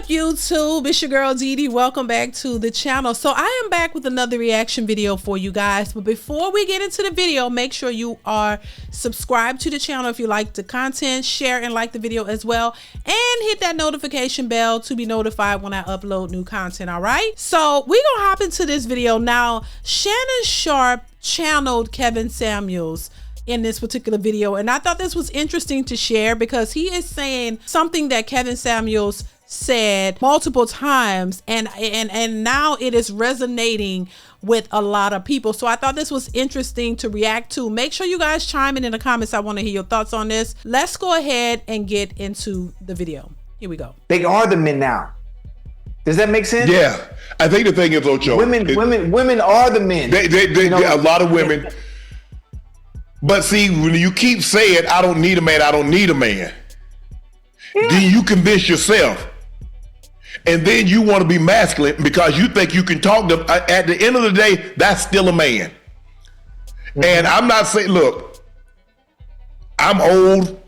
YouTube? It's your girl DeeDee. Welcome back to the channel. So I am back with another reaction video for you guys. But before we get into the video, make sure you are subscribed to the channel if you like the content, share and like the video as well, and hit that notification bell to be notified when I upload new content. All right, so we're gonna hop into this video now. Shannon Sharpe channeled Kevin Samuels in this particular video, and I thought this was interesting to share because he is saying something that Kevin Samuels said multiple times, and now it is resonating with a lot of people. So I thought this was interesting to react to. Make sure you guys chime in the comments. I want to hear your thoughts on this. Let's go ahead and get into the video. Here we go. They are the men now. Does that make sense? Yeah, I think the thing is, Ocho, women are the men. A lot of women. But see, when you keep saying, "I don't need a man," I don't need a man, then you convince yourself, and then you want to be masculine because you think you can talk to. At the end of the day, that's still a man. And I'm not saying, look, I'm old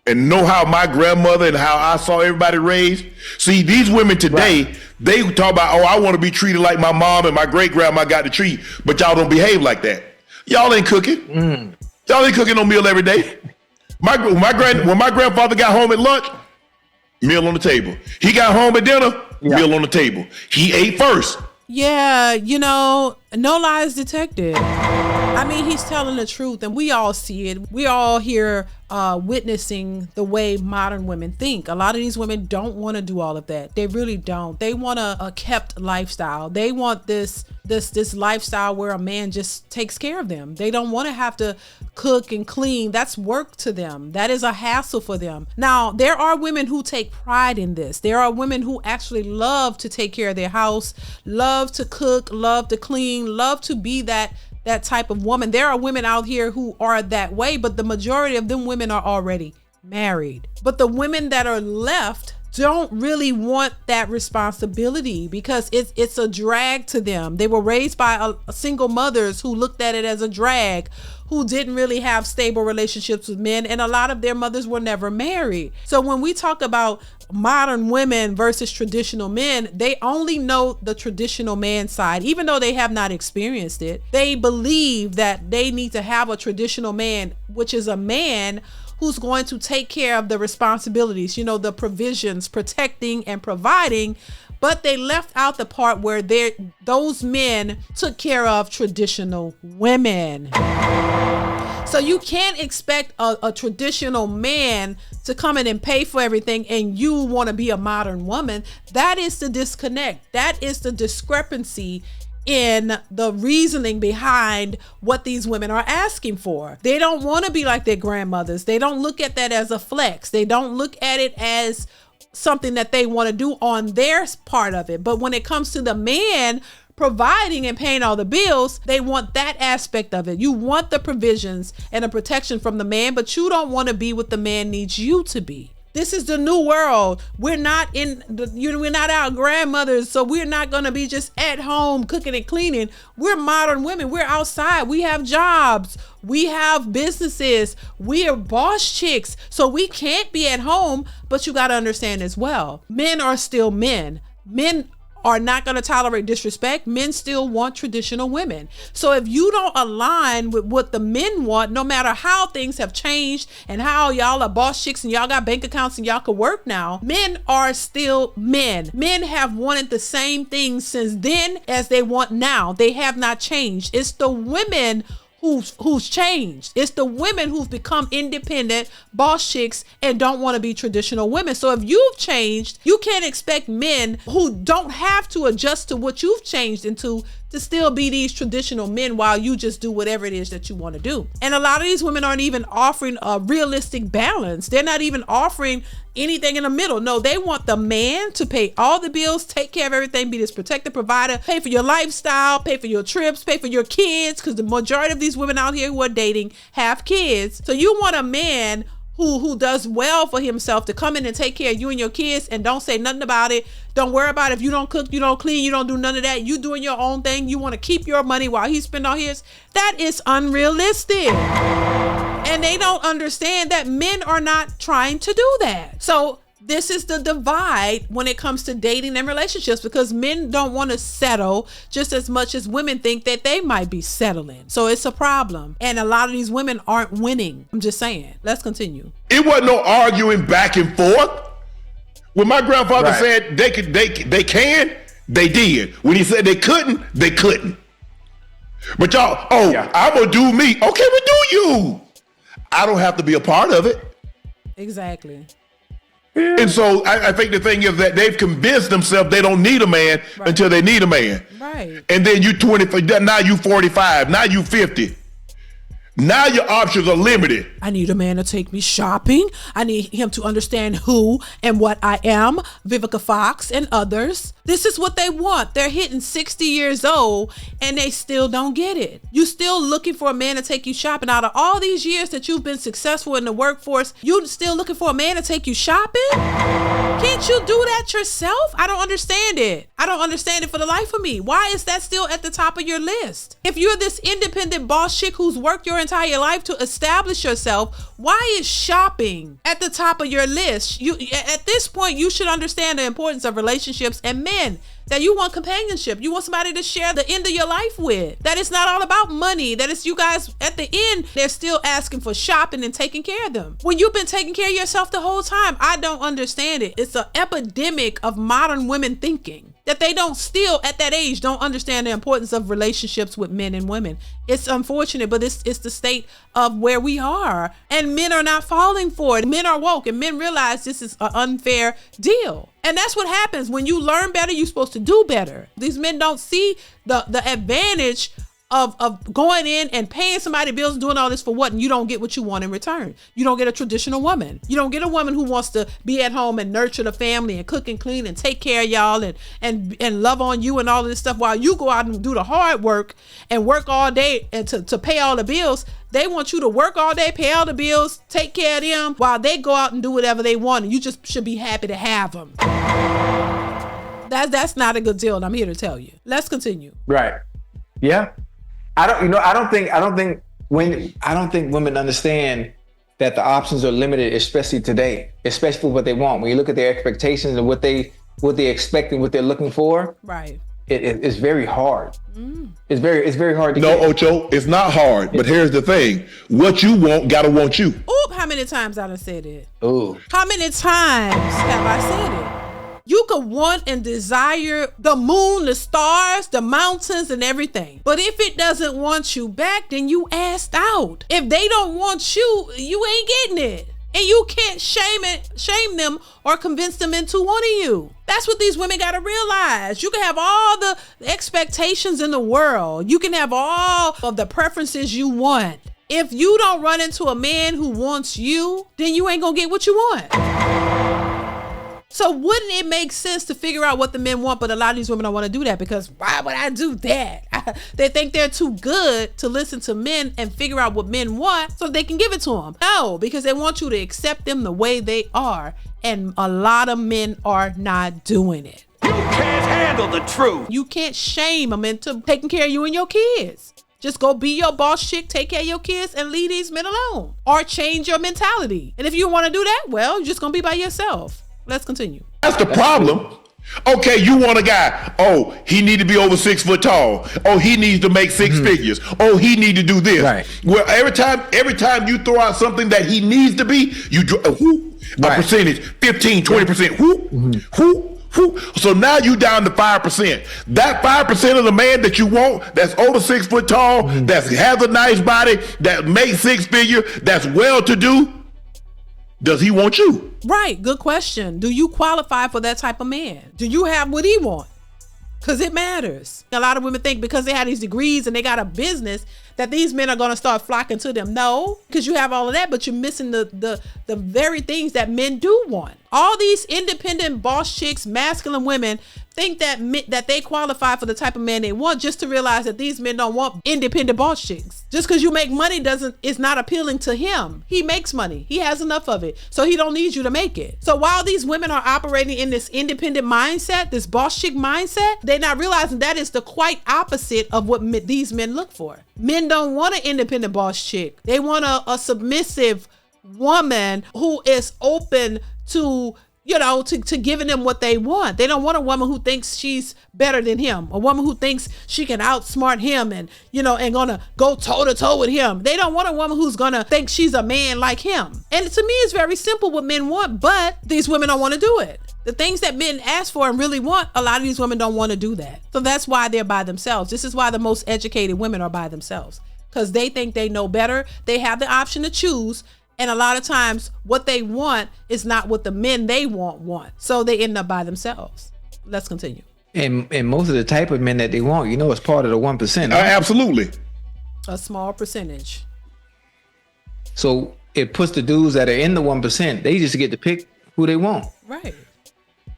and know how my grandmother and how I saw everybody raised. See, these women today, they talk about, oh, I want to be treated like my mom and my great grandma got to treat, but y'all don't behave like that. Y'all ain't cooking. Y'all ain't cooking no meal every day. When my grandfather got home at lunch, meal on the table. He got home at dinner, meal on the table. He ate first. Yeah, you know, no lies detected. I mean, he's telling the truth, and we all see it. We all here witnessing the way modern women think. A lot of these women don't want to do all of that. They really don't. They want a kept lifestyle. They want this lifestyle where a man just takes care of them. They don't want to have to cook and clean. That's work to them. That is a hassle for them. Now, there are women who take pride in this. There are women who actually love to take care of their house, love to cook, love to clean, love to be that type of woman. There are women out here who are that way, but the majority of them women are already married. But the women that are left don't really want that responsibility because it's a drag to them. They were raised by single mothers who looked at it as a drag, who didn't really have stable relationships with men, and a lot of their mothers were never married. So when we talk about modern women versus traditional men, they only know the traditional man side. Even though they have not experienced it, they believe that they need to have a traditional man, which is a man who's going to take care of the responsibilities, you know, the provisions, protecting and providing. But they left out the part where those men took care of traditional women. So you can't expect a traditional man to come in and pay for everything and you want to be a modern woman. That is the disconnect. That is the discrepancy in the reasoning behind what these women are asking for. They don't want to be like their grandmothers. They don't look at that as a flex. They don't look at it as something that they want to do on their part of it. But when it comes to the man providing and paying all the bills, they want that aspect of it. You want the provisions and the protection from the man, but you don't want to be what the man needs you to be. This is the new world. We're not we're not our grandmothers, so we're not gonna be just at home cooking and cleaning. We're modern women. We're outside. We have jobs. We have businesses. We are boss chicks, so we can't be at home. But you gotta understand as well, men are still men. Men are not going to tolerate disrespect. Men still want traditional women. So if you don't align with what the men want, no matter how things have changed and how y'all are boss chicks and y'all got bank accounts and y'all can work now, men are still men. Men have wanted the same things since then as they want now. They have not changed. It's the women who's changed. It's the women who've become independent boss chicks and don't want to be traditional women. So if you've changed, you can't expect men who don't have to adjust to what you've changed into to still be these traditional men while you just do whatever it is that you want to do. And a lot of these women aren't even offering a realistic balance. They're not even offering anything in the middle. No, they want the man to pay all the bills, take care of everything, be this protective provider, pay for your lifestyle, pay for your trips, pay for your kids, because the majority of these women out here who are dating have kids. So you want a man who does well for himself to come in and take care of you and your kids and don't say nothing about it. Don't worry about it. If you don't cook, you don't clean, you don't do none of that. You doing your own thing. You want to keep your money while he spend all his. That is unrealistic. And they don't understand that men are not trying to do that. So This is the divide when it comes to dating and relationships, because men don't want to settle just as much as women think that they might be settling. So it's a problem. And a lot of these women aren't winning. I'm just saying. Let's continue. It wasn't no arguing back and forth. When my grandfather said they can, they did. When he said they couldn't. But y'all, I'm going to do me. Okay, well, do you. I don't have to be a part of it. Exactly. And so I think the thing is that they've convinced themselves they don't need a man until they need a man. Right. And then you 20, now you 45, now you 50. Now your options are limited. I need a man to take me shopping. I need him to understand who and what I am, Vivica Fox and others. This is what they want. They're hitting 60 years old and they still don't get it. You still looking for a man to take you shopping. Out of all these years that you've been successful in the workforce, you still looking for a man to take you shopping? Can't you do that yourself? I don't understand it. I don't understand it for the life of me. Why is that still at the top of your list? If you're this independent boss chick who's worked your entire life to establish yourself, why is shopping at the top of your list? At this point, you should understand the importance of relationships and men. That you want companionship. You want somebody to share the end of your life with. That it's not all about money. That it's you guys at the end, they're still asking for shopping and taking care of them. When you've been taking care of yourself the whole time, I don't understand it. It's an epidemic of modern women thinking that they don't still at that age don't understand the importance of relationships with men and women. It's unfortunate, but it's the state of where we are. And men are not falling for it. Men are woke and men realize this is an unfair deal. And that's what happens. When you learn better, you're supposed to do better. These men don't see the advantage of going in and paying somebody bills and doing all this for what, and you don't get what you want in return. You don't get a traditional woman. You don't get a woman who wants to be at home and nurture the family and cook and clean and take care of y'all and love on you and all of this stuff while you go out and do the hard work and work all day and to pay all the bills. They want you to work all day, pay all the bills, take care of them while they go out and do whatever they want, and you just should be happy to have them. That's not a good deal, and I'm here to tell you. Let's continue. Right. Yeah. I don't think women understand that the options are limited, especially today, especially for what they want. When you look at their expectations and what they expect and what they're looking for, right? It's very hard. It's very hard to get. No, Ocho, it's not hard. But here's the thing: what you want, gotta want you. Oop! How many times I done said it? Ooh. How many times have I said it? You could want and desire the moon, the stars, the mountains, and everything. But if it doesn't want you back, then you asked out. If they don't want you, you ain't getting it. And you can't shame them or convince them into wanting you. That's what these women got to realize. You can have all the expectations in the world. You can have all of the preferences you want. If you don't run into a man who wants you, then you ain't gonna get what you want. So wouldn't it make sense to figure out what the men want? But a lot of these women don't want to do that because why would I do that? They think they're too good to listen to men and figure out what men want so they can give it to them. No, because they want you to accept them the way they are. And a lot of men are not doing it. You can't handle the truth. You can't shame them into taking care of you and your kids. Just go be your boss chick, take care of your kids, and leave these men alone. Or change your mentality. And if you want to do that, well, you're just going to be by yourself. Let's continue. That's the problem. Okay, you want a guy. Oh, he need to be over 6 foot tall. Oh, he needs to make 6 figures. Oh, he need to do this. Right. Well, every time you throw out something that he needs to be, you a percentage, 15, 20%. So now you down to 5%. That 5% of the man that you want, that's over 6 foot tall, that has a nice body, that makes 6 figures, that's well to do. Does he want you? Right. Good question. Do you qualify for that type of man? Do you have what he wants? Because it matters. A lot of women think because they have these degrees and they got a business that these men are going to start flocking to them. No, because you have all of that, but you're missing the very things that men do want. All these independent boss chicks, masculine women think that they qualify for the type of man they want, just to realize that these men don't want independent boss chicks. Just because you make money is not appealing to him. He makes money. He has enough of it. So he don't need you to make it. So while these women are operating in this independent mindset, this boss chick mindset, they're not realizing that is the quite opposite of what these men look for. Men don't want an independent boss chick. They want a submissive woman who is open to to giving them what they want. They don't want a woman who thinks she's better than him, a woman who thinks she can outsmart him and gonna go toe to toe with him. They don't want a woman who's gonna think she's a man like him. And to me, it's very simple what men want, but these women don't want to do it. The things that men ask for and really want, a lot of these women don't want to do that. So that's why they're by themselves. This is why the most educated women are by themselves, because they think they know better. They have the option to choose. And a lot of times what they want is not what the men they want. So they end up by themselves. Let's continue. And most of the type of men that they want, it's part of the 1%. Right? Absolutely. A small percentage. So it puts the dudes that are in the 1%, they just get to pick who they want. Right.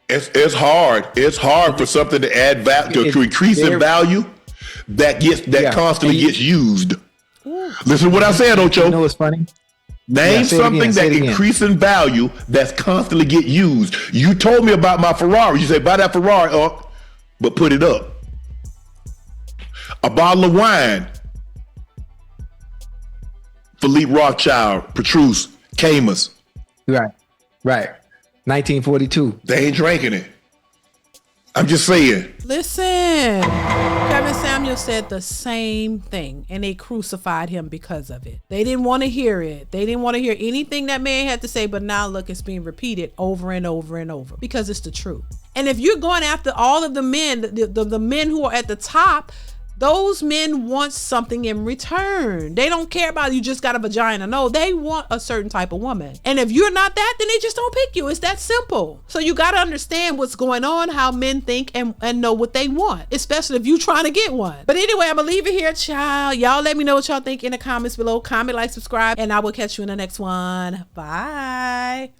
It's hard. It's hard for something to add value, to increase in value that constantly gets used. Ooh. Listen to what I said, Ocho. You know what's funny? Name something that increase in value that's constantly get used. You told me about my Ferrari. You said, buy that Ferrari up, but put it up. A bottle of wine. Philippe Rothschild, Petrus, Camus. Right. 1942. They ain't drinking it. I'm just saying. Listen, Kevin Samuel said the same thing, and they crucified him because of it. They didn't want to hear it. They didn't want to hear anything that man had to say, but now look, it's being repeated over and over and over because it's the truth. And if you're going after all of the men, the men who are at the top, those men want something in return. They don't care about you just got a vagina. No, they want a certain type of woman. And if you're not that, then they just don't pick you. It's that simple. So you got to understand what's going on, how men think, and know what they want, especially if you're trying to get one. But anyway, I'm going to leave it here, child. Y'all let me know what y'all think in the comments below. Comment, like, subscribe, and I will catch you in the next one. Bye.